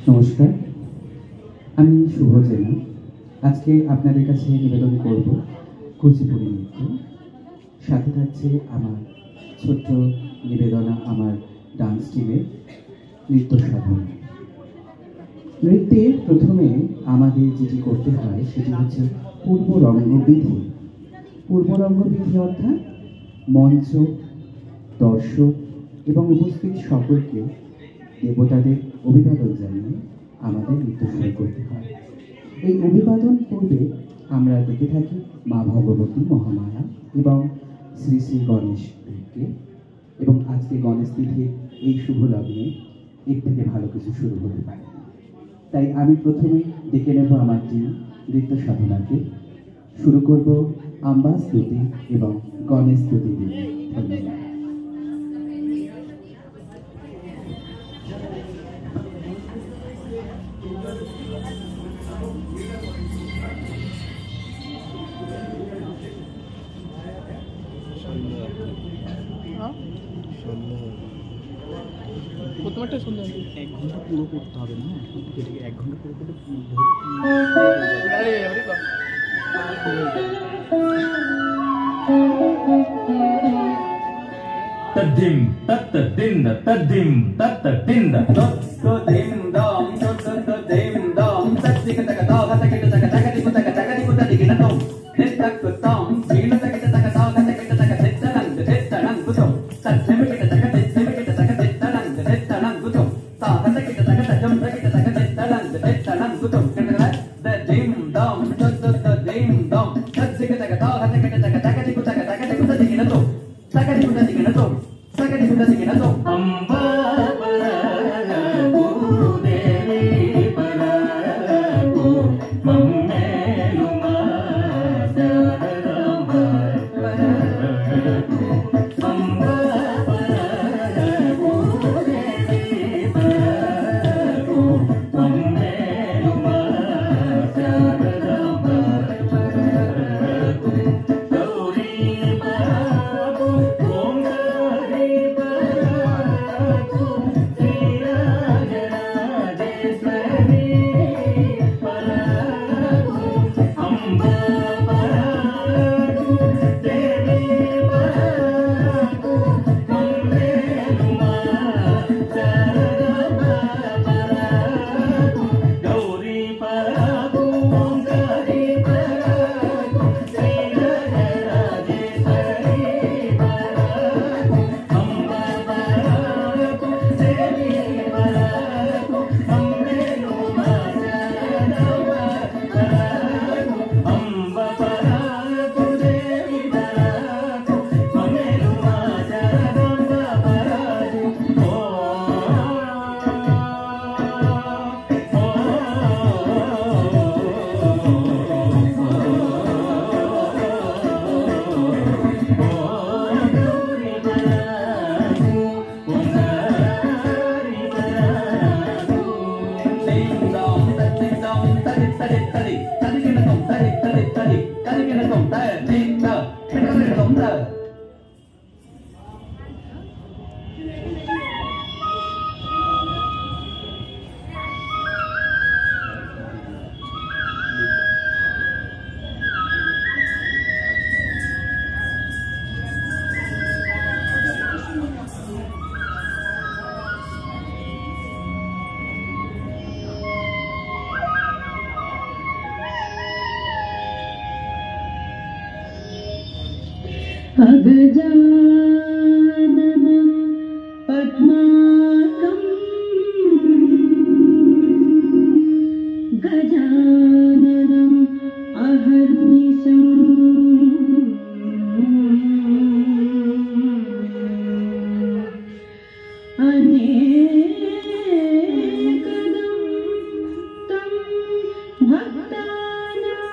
নমস্কার, আমি শুভ জেনা। আজকে আপনাদের কাছে নিবেদন করব কুচিপুড়ি নৃত্য। সাথে থাকছে আমার ছোট্ট নিবেদনা আমার ডান্স টিমের নৃত্য সাধন। নৃত্যের প্রথমে আমাদের যেটি করতে হয় সেটি হচ্ছে পূর্বরঙ্গবিধি। পূর্বরঙ্গবিধি অর্থাৎ মঞ্চ, দর্শক এবং উপস্থিত সকলকে দেবতাদের অভিবাদন জানিয়ে আমাদের নৃত্য শুরু করতে হয়। এই অভিবাদন পূর্বে আমরা দেখে থাকি মা ভগবতী, মহামায়া এবং শ্রী শ্রী গণেশ দেবকে। এবং আজকে গণেশ তিথির এই শুভ লগ্নে এর থেকে ভালো কিছু শুরু হতে পারে। তাই আমি প্রথমে ডেকে নেব আমার টিম নৃত্য সাধনাকে। শুরু করব আম্বা স্তুতি এবং গণেশ স্তুতি দিয়ে। ধন্যবাদ। প্রথমটা সুন্দর 1 ঘন্টা পুরো করতে হবে না, এটাকে 1 ঘন্টা পুরো করতে तद्दिम तत्तदिंद तद्दिम तत्तदिंद तत्तदिम दम तत्तदिम दम तत्तिक तक ता तक तक तक दिक तक तक दिक तक दिक नतम तक तम जीन तक तक ता तक तक तत्तनं गुतम तत्थम तक तक तत्थम तक तत्तनं तत्तनं गुतम ता तक तक तजम तक तक तत्तनं गुतम तद्दिम दम तत्तदिम दम तत्तिक तक ता तक तक तक दिक तक तक दिक नतम Sakari Buddha Siginato, Sakari Buddha Siginato, Amba Paraku, Devi Paraku, Mammeluma, Sadarama Paraku, Amba Paraku, Devi Paraku, Mammeluma, Sadarama Paraku, Gauri Paraku. अगजाननं पद्माकं गजाननम् अहर्निशम् अनेकदं तं भक्तानां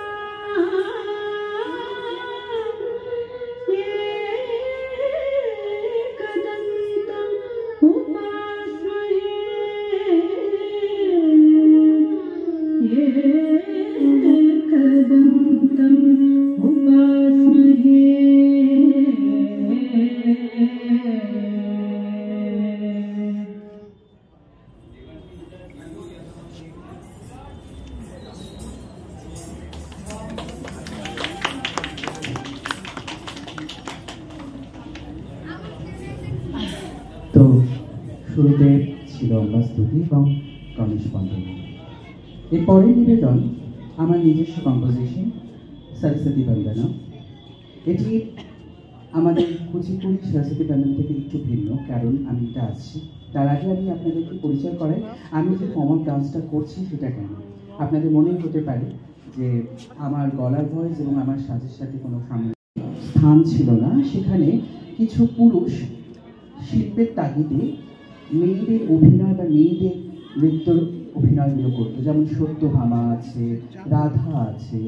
শুরুতে ছিল অম্বাস্তুতি এবং গণেশ বন্দনা। এরপরের নিবেদন আমার নিজস্ব কম্পোজিশন সরস্বতী বন্দনা। এটি আমাদের কুচিপুড়ি সরস্বতী বন্দনা থেকে একটু ভিন্ন, কারণ আমি এটা আসছি। তার আগে আমি আপনাদেরকে পরিচয় করাই আমি যে ফর্ম অফ ডান্সটা করছি সেটা কেন। আপনাদের মনে হতে পারে যে আমার গলার ভয়েস এবং আমার সাজের সাথে কোনো স্থান ছিল না। সেখানে কিছু পুরুষ শিল্পের তাগিদে মেয়েদের অভিনয় বা মেয়েদের নৃত্যর অভিনয়গুলো করতো, যেমন সত্যভামা আছে, রাধা আছে।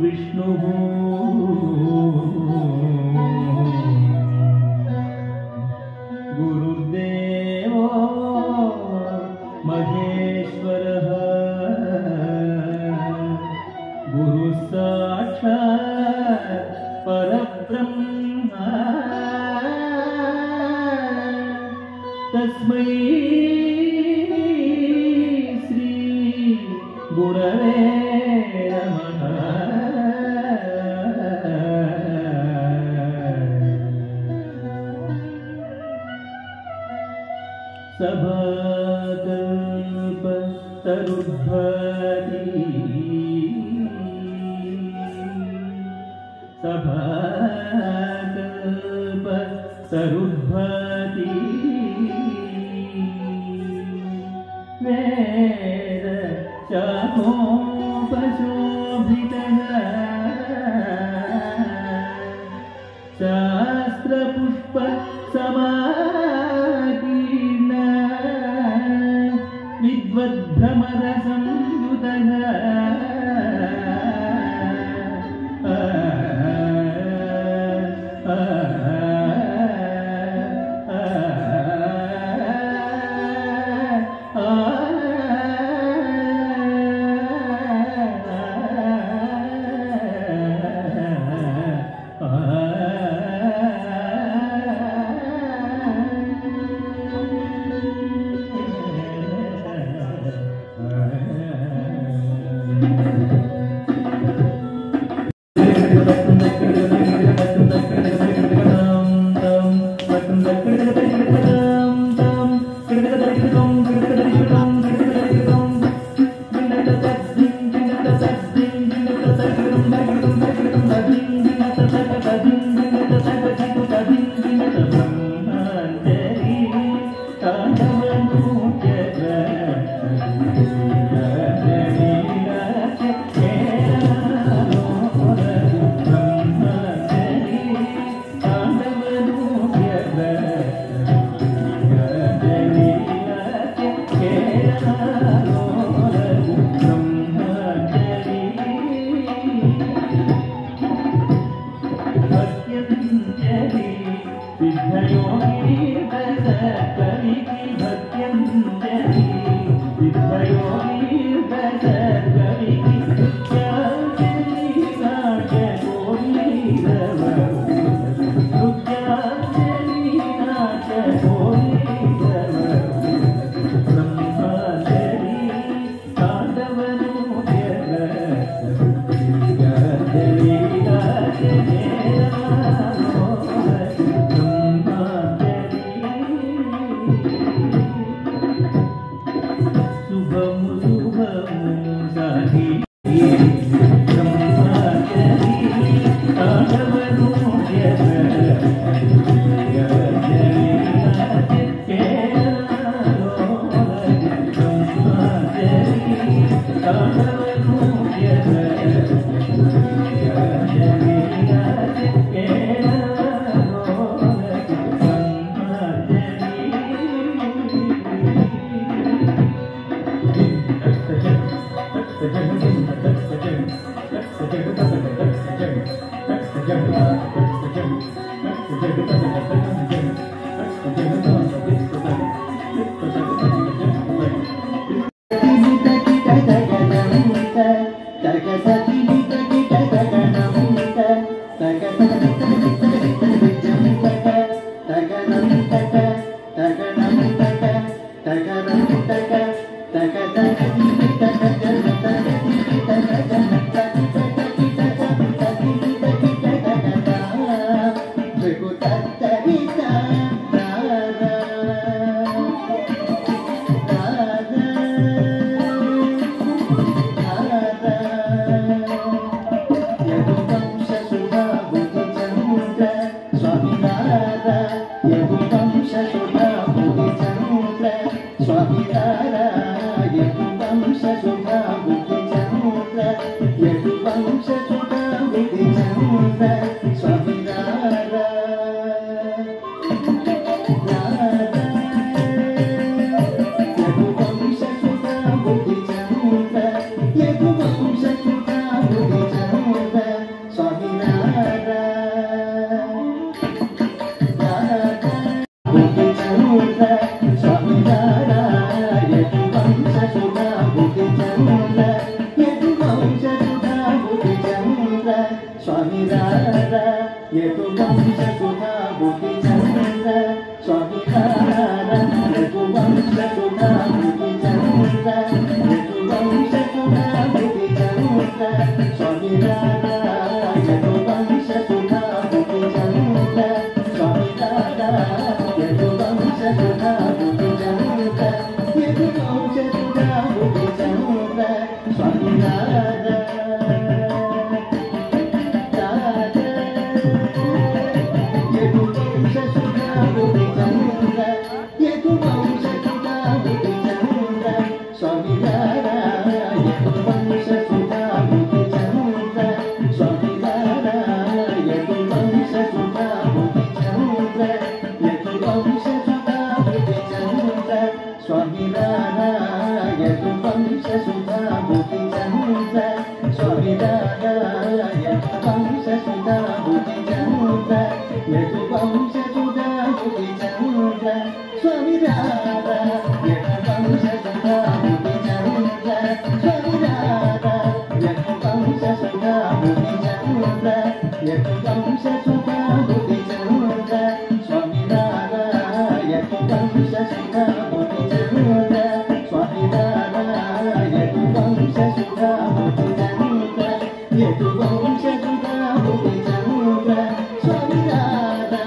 विष्णुः गुरुर्देवो महेश्वरः गुरुः साक्षात् परब्रह्म तस्मै श्री गुरवे नमः। सभाकल्प तरुद्भवति सभाकल्प तरुद्भवति वेद शाखोपशोभितः शास्त्रपुष्प समाकीर्ण विद्वद्भ्रमर संयुतः यतु वंश सुधा बुद्धि चंद्र स्वामी राधा यतु वंश सुधा बुद्धि चंद्र यतु वंश सुधा बुद्धि चंद्र स्वामी राधा यतु वंश सुधा बुद्धि चंद्र स्वामी राधा यतु वंश सुधा बुद्धि चंद्र यतु वंश सुधा बुद्धि चंद्र स्वामी Radha Swami Radha, Yadu Vamsa Sudha Buddhi Chandra. Swami Radha, Yadu Vamsa Sudha Buddhi Chandra. Yadu Vamsa Sudha Buddhi Chandra. Swami Radha, Yadu Vamsa Sudha Buddhi Chandra. Swami Radha, Yadu Vamsa Sudha Buddhi Chandra. Yadu Vamsa Sudha Buddhi Chandra. Swami Radha, Yadu Vamsa Sudha Buddhi Chandra. Swami Radha, Yadu Vamsa Sudha Buddhi Chandra. Yadu Vamsa Sudha Buddhi Chandra. Swami Radha, Yadu Vamsa Sudha Buddhi Chandra. Swami Radha, Yadu Vamsa Sudha Buddhi Chandra. Yadu Vamsa Sudha Buddhi Chandra. Swami Radha, Yadu Vamsa Sudha Buddhi Chandra. Yadu Vamsa Sudha Buddhi Chandra. Swami Radha,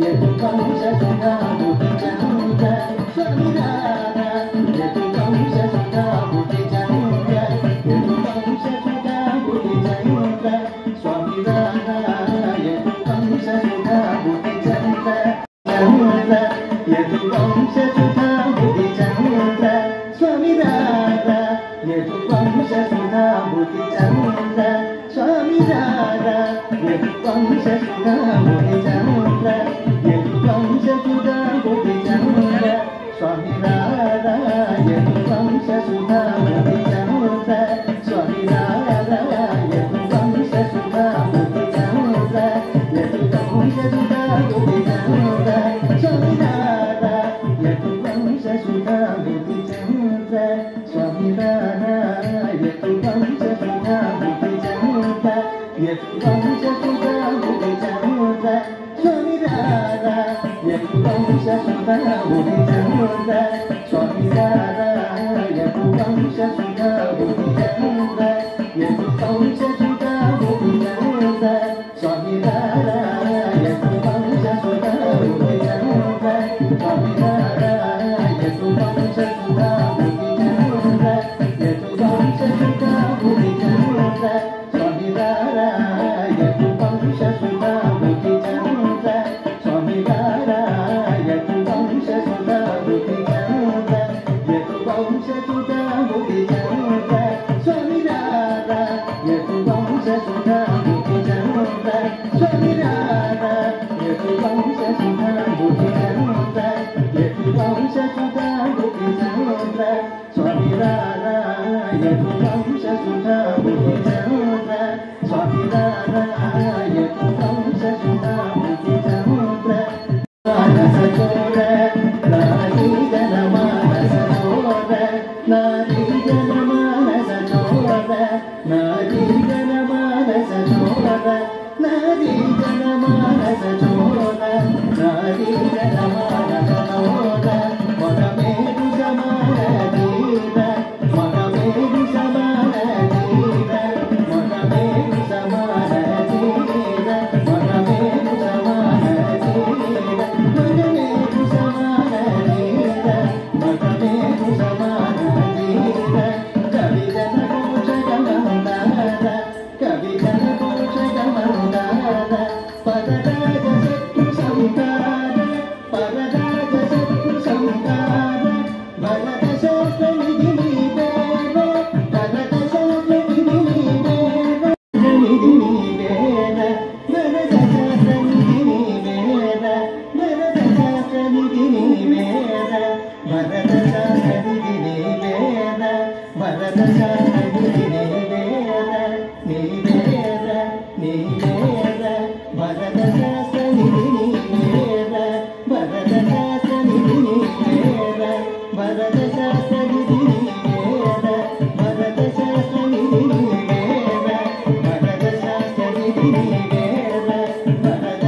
Yadu Vamsa Sudha Buddhi Chandra. Swami Radha, Yadu Vamsa Sudha Buddhi Chandra. Yadu Vamsa Sudha Buddhi Chandra. Swami Radha, Yadu Vamsa Sudha Buddhi Chandra. Swami Radha, Yadu Vamsa Sudha Buddhi Chandra. Yadu Vamsa Sudha Buddhi Chandra. Swami Radha, Yadu Vamsa Sudha Buddhi Chandra. Swami Radha, Yadu Vamsa Sudha Buddhi Chandra. Yadu Vamsa Sudha Buddhi Chandra. Swami Radha, Yadu Vamsa Sudha Buddhi Chandra. Swami Radha, Yadu Vamsa Sudha Buddhi Chandra. Yadu Vamsa Sudha Buddhi Chandra. Swami Radha, Yadu Vamsa Sudha Buddhi Chandra. Swami Radha, Yadu Vamsa Sudha Buddhi Chandra. Yadu Vamsa Sudha Buddhi Chandra. Swami Radha, Yadu Vamsa Sudha Buddhi Chandra. Swami Radha, Yadu Vamsa Sudha Buddhi Chandra. Yadu Vamsa Sudha Buddhi Chandra. Swami Radha, Yadu Vamsa Sudha Buddhi Chandra. Swami Radha, Yadu Vamsa Sudha Buddhi Chandra. Yadu Vamsa Sudha Buddhi Chandra. Swami Radha, Yadu Vamsa Sudha Buddhi Chandra. Swami Radha, Yadu Vamsa Sudha Buddhi Chandra. Manasa Chora, Nadi Jana Manasa Chora, Nadi Jana Manasa Chora, Nadi Jana Manasa Chora, Nadi Jana Manasa Chora, Nadi Jana Manasa Chora, Mana Medu Samana Dira, Mana Medu Samana Dira, Mana Medu Samana Dira, Mana Medu Samana Dira, Mana Medu Samana Dira, Mana Medu Samana Dira, Kavi Jana Kocha Gamandara, Kavi Jana Kocha Gamandara, Padaraja Sattu Samkara, Padaraja Sattu Samkara, Bharata Shastra Nidhi Nidera, Bharata Shastra Nidhi Nidera, Nidhi Nidera, Bharata Shastra Nidhi Nidera, Bharata Shastra Nidhi Nidera, Bharata Shastra Nidhi Nidera, Bharata Shastra Nidhi Nidera, Nidera, Nidera, Bharata Shastra Nidhi Nidera, Bharata Shastra Nidhi Nidera, Bharata Shastra Nidhi Nidera, Bharata Shastra Nidhi Nidera, Bharata Shastra Nidhi Nidera, Bharata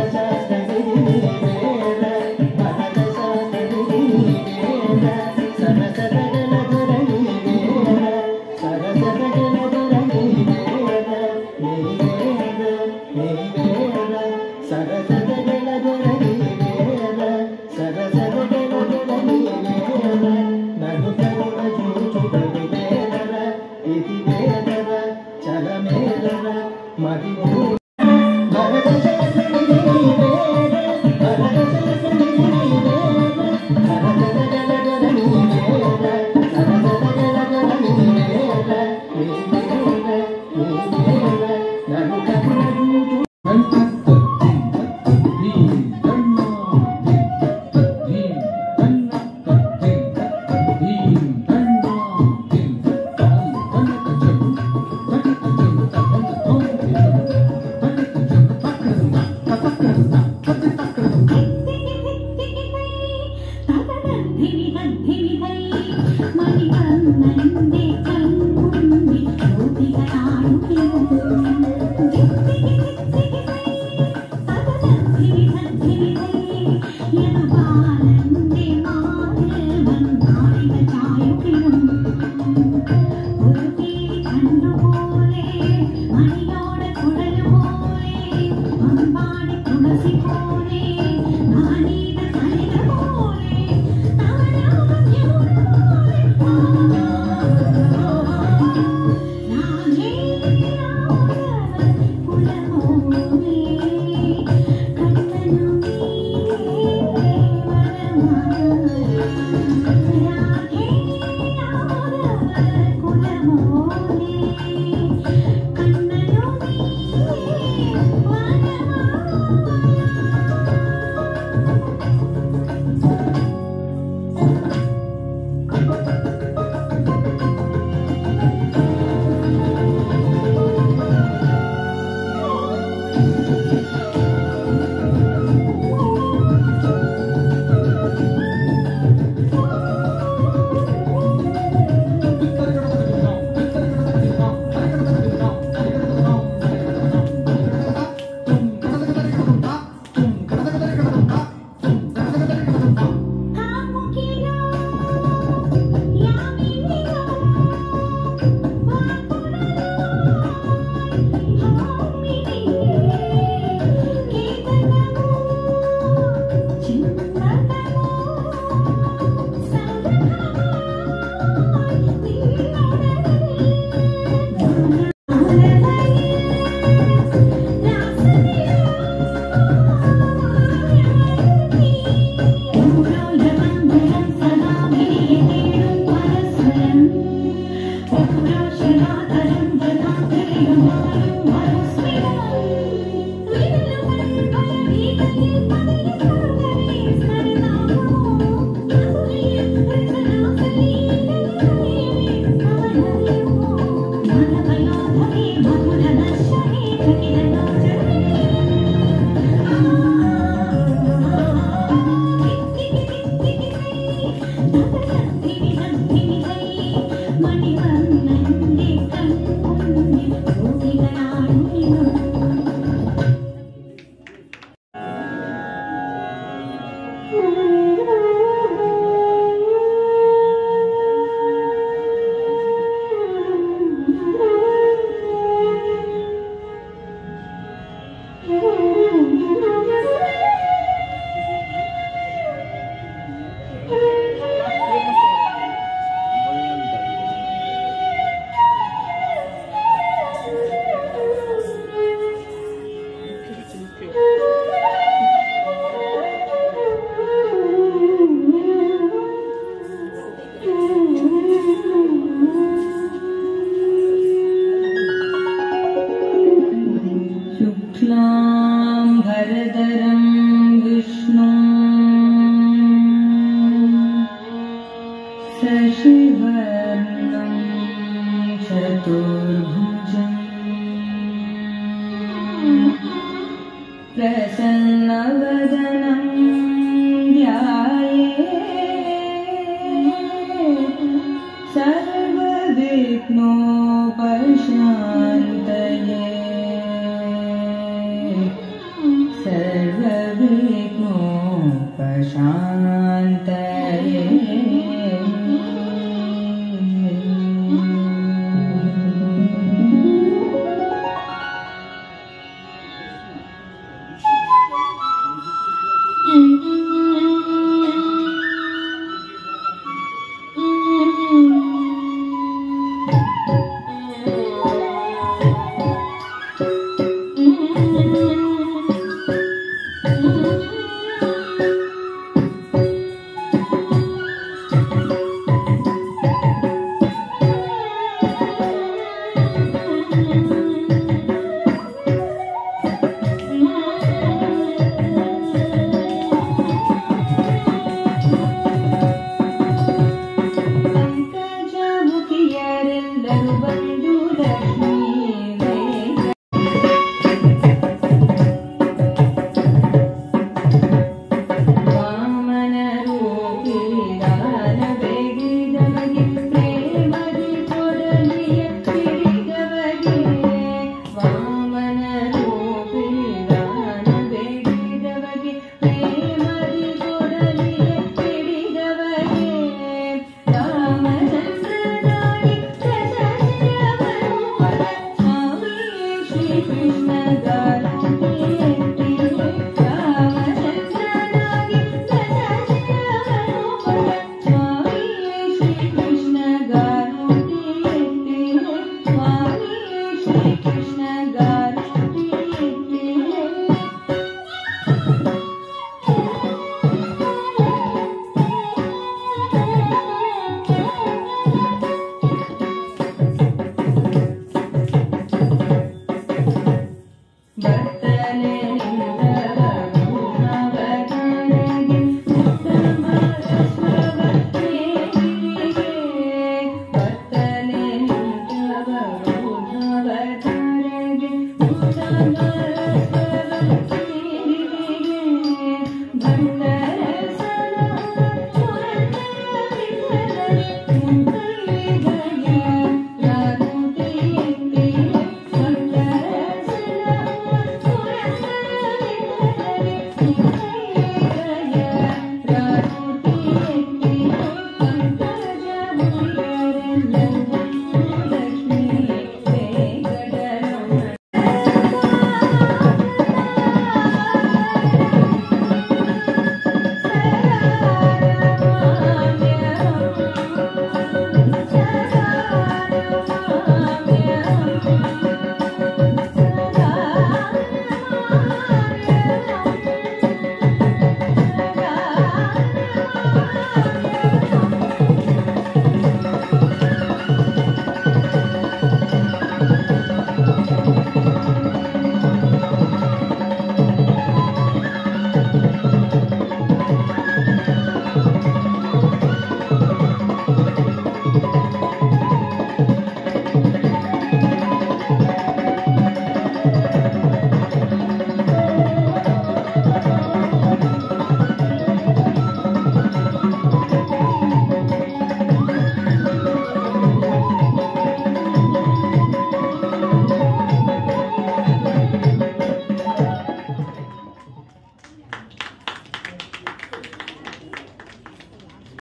ला